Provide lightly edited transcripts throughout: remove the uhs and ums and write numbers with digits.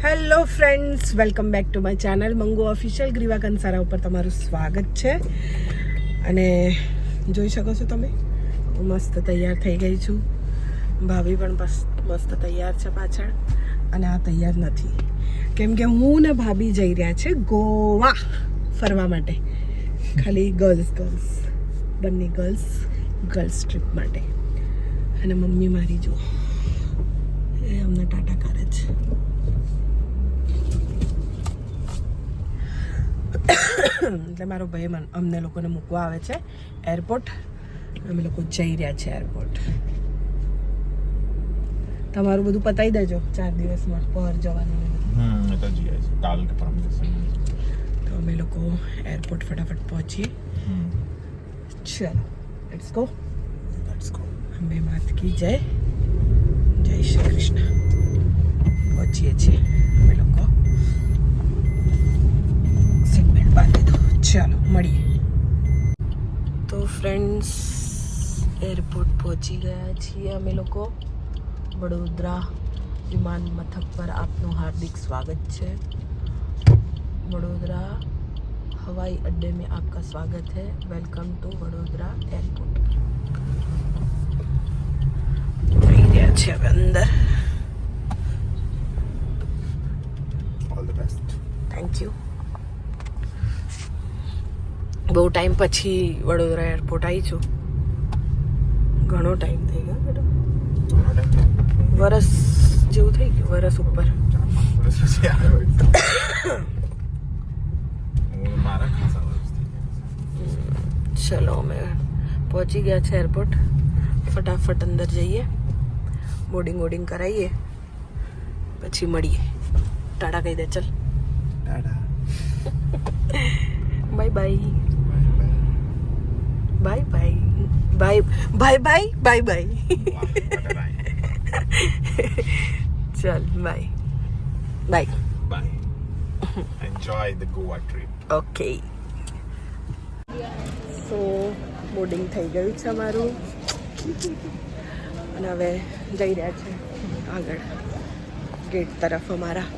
Hello friends, welcome back to my channel Mangu official. Griva Kansara ઉપર તમારું સ્વાગત છે. અને જોઈ શકો છો તમે, હું મસ્ત તૈયાર થઈ ગઈ છું. ભાભી પણ મસ્ત તૈયાર છે પાછળ. અને આ તૈયાર નથી કેમ કે હું ને ભાભી જઈ રહ્યા છે ગોવા ફરવા માટે. ખાલી ગર્લ્સ બંને ગર્લ્સ ટ્રીપ માટે. અને મમ્મી મારી જો એ અમને ટાટા કરે છે. એટલે મારો ભાઈ અમને લોકોને મૂકવા આવે છે એરપોર્ટ. અમે લોકો જઈ રહ્યા છે એરપોર્ટ. તમારું બધું પતાવી દેજો 4 દિવસમાં પર જવાનું. તો અમે લોકો એરપોર્ટ ફટાફટ પહોંચીએ. ચલો લેટ્સ ગો. અંબે માત કી જય શ્રી કૃષ્ણ. પહોંચીએ છીએ અમે લોકો. ચાલો મળીએ. તો ફ્રેન્ડ્સ, એરપોર્ટ પહોંચી ગયા છીએ અમે લોકો. વડોદરા વિમાન મથક પર આપનું હાર્દિક સ્વાગત છે. વડોદરા हवाई अड्डे में आपका स्वागत है. Welcome to Vadodara airport. થઈ રહ્યા છે હવે અંદર. All the best. Thank you. બહુ ટાઈમ પછી વડોદરા એરપોર્ટ આવી છું. ઘણો ટાઈમ થઈ ગયો બેટા. વરસ જેવું થઈ ગયું, વરસ ઉપર. ચલો અમે પહોંચી ગયા છે એરપોર્ટ. ફટાફટ અંદર જઈએ, બોર્ડિંગ કરાવીએ, પછી મળીએ. ટાટા કહી દે. ચલ tata. Bye bye. Bye bye. Bye bye. Bye bye. ચલ bye bye bye. Enjoy the Goa trip. Okay. So boarding થઈ ગયું છે અમારું. અને હવે જઈ રહ્યા છે આગળ ગેટ તરફ અમારા.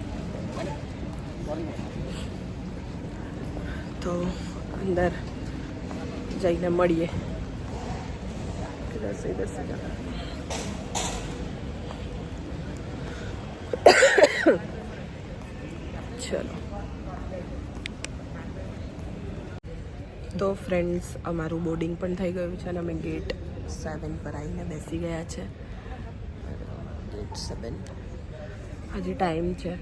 તો અંદર જઈને મળીએ. ચલો. તો ફ્રેન્ડ્સ, અમારું બોર્ડિંગ પણ થઈ ગયું છે અને અમે ગેટ 7 પર આવીને બેસી ગયા છે. ગેટ 7 હજી ટાઈમ છે.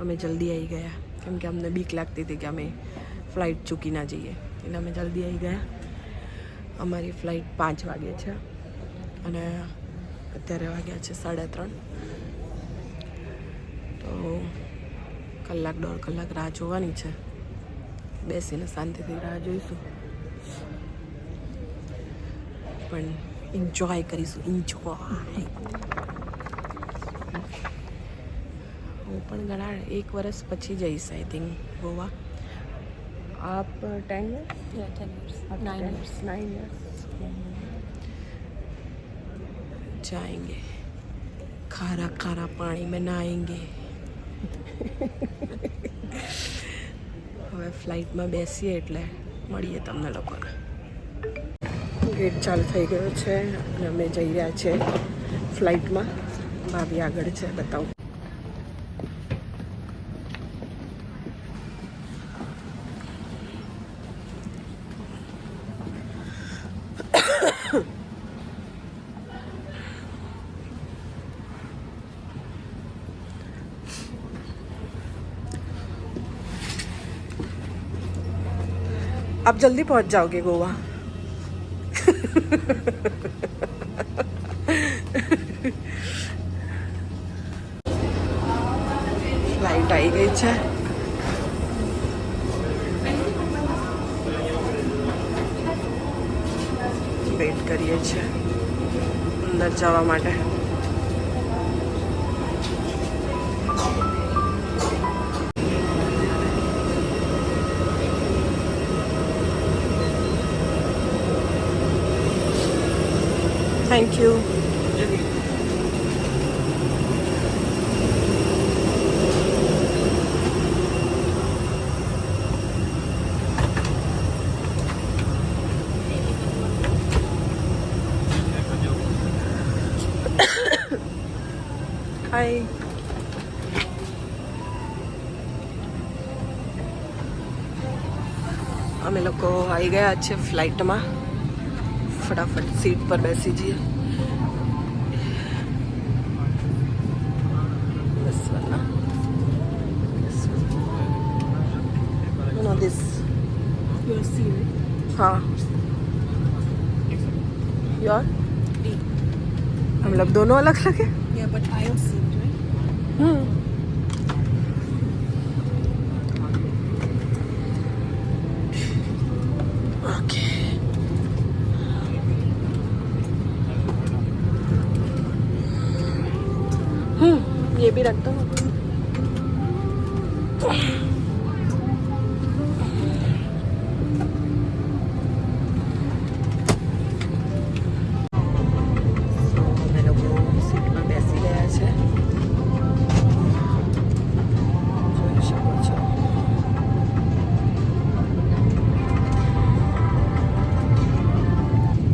અમે જલ્દી આવી ગયા કેમ કે અમને બીક લાગતી હતી કે અમે ફ્લાઇટ ચૂકી ના જઈએ, એટલે અમે જલ્દી આવી ગયા. અમારી ફ્લાઇટ 5 વાગે છે અને અત્યારે વાગ્યા છે 3:30. તો કલાક 1.5 કલાક રાહ જોવાની છે. બેસીને શાંતિથી રાહ જોઈશું, પણ એન્જોય કરીશું. એન્જોય. હું પણ ઘણા 1 વર્ષ પછી જઈશ આઈ થિંક ગોવા. आप 10 years? Yeah, 10 years. 9 years. जाएंगे, खारा पानी में नहाएंगे. હવે ફ્લાઇટમાં બેસીએ એટલે મળીએ તમને લોકોને. ગેટ ચાલુ થઈ ગયો છે અને અમે જઈ રહ્યા છે ફ્લાઇટમાં. ભાભી આગળ છે, બતાવું. आप जल्दी पहुंच जाओगे गोवा. ફ્લાઇટ આવી ગઈ છે. વેઇટ કરીએ છીએ અંદર જવા માટે. Thank you. અમે લોકો આવી ગયા છે ફ્લાઇટમાં. ફટાફટ સીટ પર બેસી જઈએ. This Your C, right? हाँ यार हम लोग दोनों अलग अलग है. Yeah, but I have seat, right? Okay ये भी रखता हूँ. અમે લોકો સીટમાં બેસી ગયા છે. જોઈ શકો છો.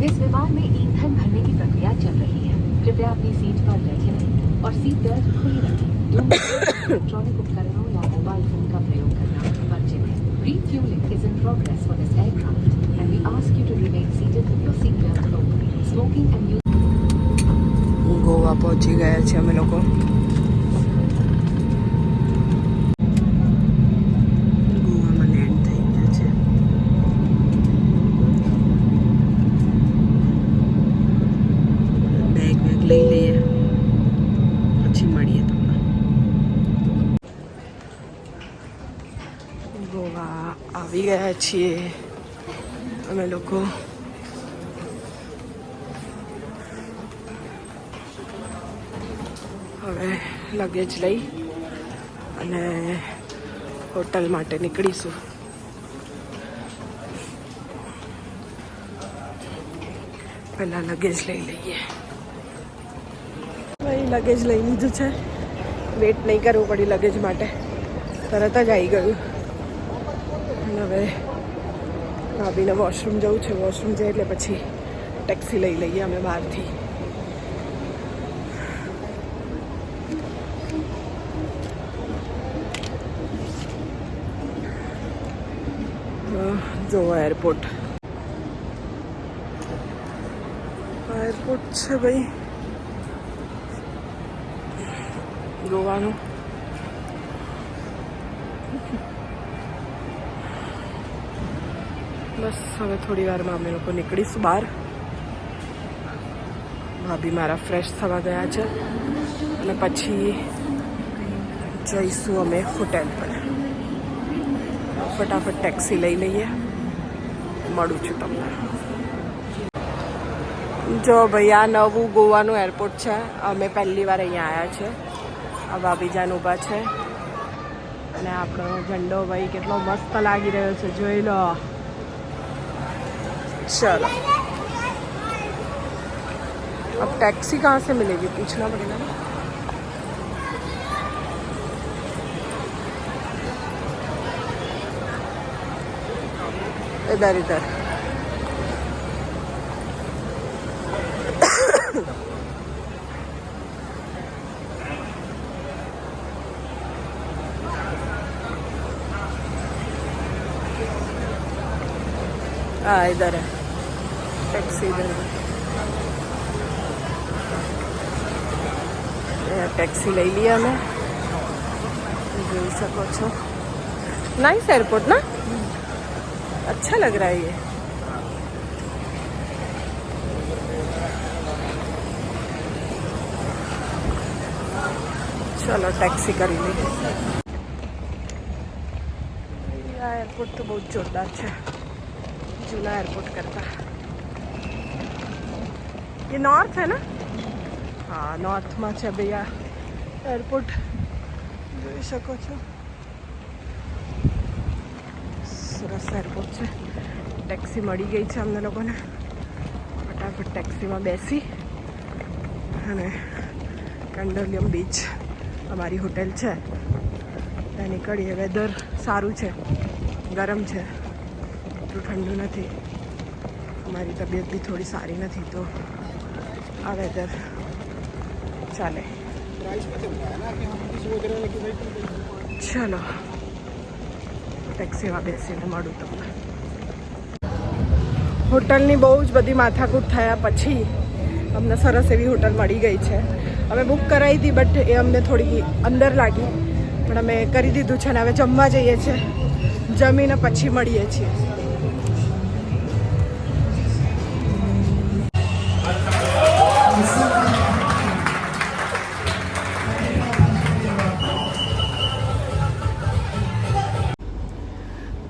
इस विमान में ईंधन भरने की प्रक्रिया चल रही है. कृपया अपनी सीट पर बैठे रहें और सीट बेल्ट खुली रखें. इलेक्ट्रॉनिक उपकरणों या मोबाइल फोन का प्रयोग करना वर्जित है. Refueling is in progress for this aircraft and we ask you to remain seated with your seat belt open. Smoking and use Goa પહોંચી ગયા છે અમે લોકો. ગોવામાં લેન્ડ થઈ ગયા છે. બેગ લઈ લઈએ પછી મળીએ તમને. ગોવા આવી ગયા છીએ અમે લોકો. હવે લગેજ લઈ અને હોટલ માટે નીકળીશું. પહેલાં લગેજ લઈ લઈએ. ભાઈ લગેજ લઈ લીધું છે. વેઇટ નહીં કરવું પડી લગેજ માટે, તરત જ આવી ગયું. અને હવે ભાભીને વોશરૂમ જવું છે. વોશરૂમ જાય એટલે પછી ટેક્સી લઈ લઈએ અમે બહારથી. જો એરપોર્ટ છે ભાઈ ગોવાનું. બસ હવે થોડી વારમાં અમે લોકો નીકળીશું બહાર. ભાભી મારા ફ્રેશ થવા ગયા છે અને પછી જઈશું અમે હોટેલ પર. ફટાફટ ટેક્સી લઈ લઈએ. મળું છું તમને. જો ભાઈ આ નવું ગોવાનું એરપોર્ટ છે. અમે પહેલી વાર અહીંયા આવ્યા છે. આ ભાભીજાન ઊભા છે અને આપણો ઝંડો ભાઈ કેટલો મસ્ત લાગી રહ્યો છે, જોઈ લો. चलो अब टैक्सी कहाँ से मिलेगी पूछना पड़ेगा ना. इधर इधर हाँ इधर है टैक्सी. इधर टैक्सी ले लिया मैं. જોઈ શકો છો. नाइस एयरपोर्ट ना, अच्छा लग रहा है ये. चलो टैक्सी कर ली. આ એરપોર્ટ તો બહુ જોરદાર છે જૂના એરપોર્ટ કરતા. ये नॉर्थ है ना. हाँ नॉर्थ में છે ભાઈ આ એરપોર્ટ. જોઈ શકો છો સરસ એરપોર્ટ છે. ટેક્સી મળી ગઈ છે અમને લોકોને. ફટાફટ ટેક્સીમાં બેસી અને કંડોલિયમ બીચ અમારી હોટેલ છે ત્યાં નીકળીએ. વેધર સારું છે, ગરમ છે, એટલું ઠંડુ નથી. અમારી તબિયત બી થોડી સારી નથી તો આ વેધર ચાલે. ચલો ટેક્સીમાં બેસીને મળું તમને. હોટલની બહુ જ બધી માથાકૂટ થયા પછી અમને સરસ એવી હોટલ મળી ગઈ છે. અમે બુક કરાવી હતી બટ એ અમને થોડી અંદર લાગી, પણ અમે કરી દીધું છે ને હવે જમવા જઈએ છીએ. જમીને પછી મળીએ છીએ.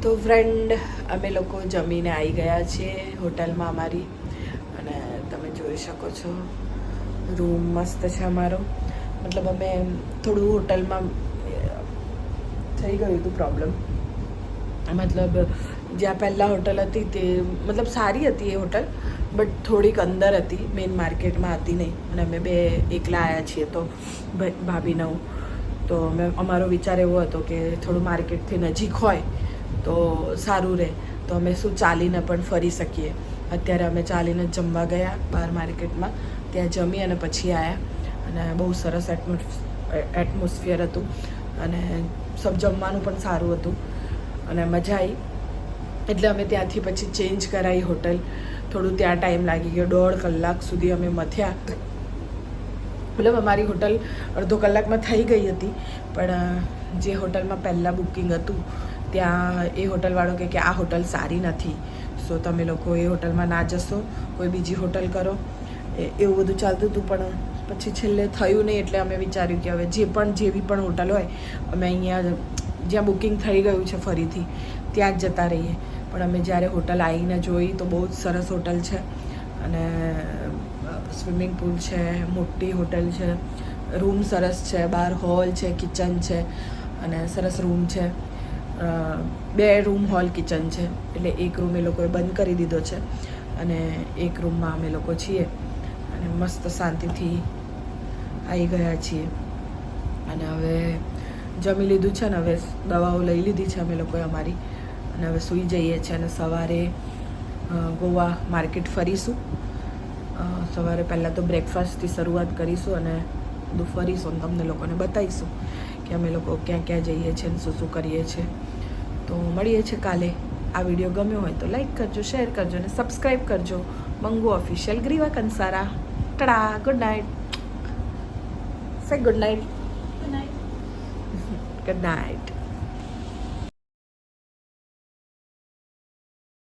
તો ફ્રેન્ડ અમે લોકો જમીને આવી ગયા છીએ હોટલમાં અમારી, અને તમે જોઈ શકો છો રૂમ મસ્ત છે અમારો. મતલબ અમે થોડું હોટલમાં થઈ ગયું હતું પ્રોબ્લેમ. મતલબ જ્યાં પહેલાં હોટલ હતી તે મતલબ સારી હતી એ હોટલ, બટ થોડીક અંદર હતી, મેઇન માર્કેટમાં હતી નહીં. અને અમે બે એકલા આવ્યા છીએ તો ભાભીને હું, તો અમારો વિચાર એવો હતો કે થોડું માર્કેટથી નજીક હોય તો સારું રહે, તો અમે શું ચાલીને પણ ફરી શકીએ. અત્યારે અમે ચાલીને જમવા ગયા બહાર માર્કેટમાં, ત્યાં જમી અને પછી આવ્યા, અને બહુ સરસ એટમોસ્ફિયર હતું, અને સબ જમવાનું પણ સારું હતું અને મજા આવી. એટલે અમે ત્યાંથી પછી ચેન્જ કરાવી હોટલ. થોડું ત્યાં ટાઈમ લાગી ગયો, 1.5 કલાક સુધી અમે મથ્યા. મતલબ અમારી હોટલ અડધો કલાકમાં થઈ ગઈ હતી, પણ જે હોટલમાં પહેલાં બુકિંગ હતું ત્યાં એ હોટલવાળો કે આ હોટલ સારી નથી, સો તમે લોકો એ હોટલમાં ના જશો, કોઈ બીજી હોટલ કરો, એવું બધું ચાલતું હતું. પણ પછી છેલ્લે થયું નહીં, એટલે અમે વિચાર્યું કે હવે જેવી પણ હોટલ હોય અમે અહીંયા જ્યાં બુકિંગ થઈ ગયું છે ફરીથી ત્યાં જ જતા રહીએ. પણ અમે જ્યારે હોટલ આવીને જોઈ તો બહુ જ સરસ હોટલ છે, અને સ્વિમિંગ પુલ છે, મોટી હોટલ છે, રૂમ સરસ છે, બહાર હોલ છે, કિચન છે, અને સરસ રૂમ છે. 2 રૂમ હોલ કિચન છે, એટલે એક રૂમ એ લોકોએ બંધ કરી દીધો છે અને એક રૂમમાં અમે લોકો છીએ, અને મસ્ત શાંતિથી આવી ગયા છીએ. અને હવે જમી લીધું છે ને હવે દવાઓ લઈ લીધી છે અમે લોકોએ અમારી, અને હવે સૂઈ જઈએ છીએ. અને સવારે ગોવા માર્કેટ ફરીશું. સવારે પહેલાં તો બ્રેકફાસ્ટથી શરૂઆત કરીશું અને બધું ફરીશું, અને તમને લોકોને બતાવીશું કે અમે લોકો ક્યાં ક્યાં જઈએ છીએ અને શું શું કરીએ છીએ. તો મળીએ છીએ કાલે. આ વિડીયો ગમ્યો હોય તો લાઈક કરજો, શેર કરજો અને સબસ્ક્રાઈબ કરજો. Mangu official Griva Kansara. Tata, good night. Say good night. Good night. Good night.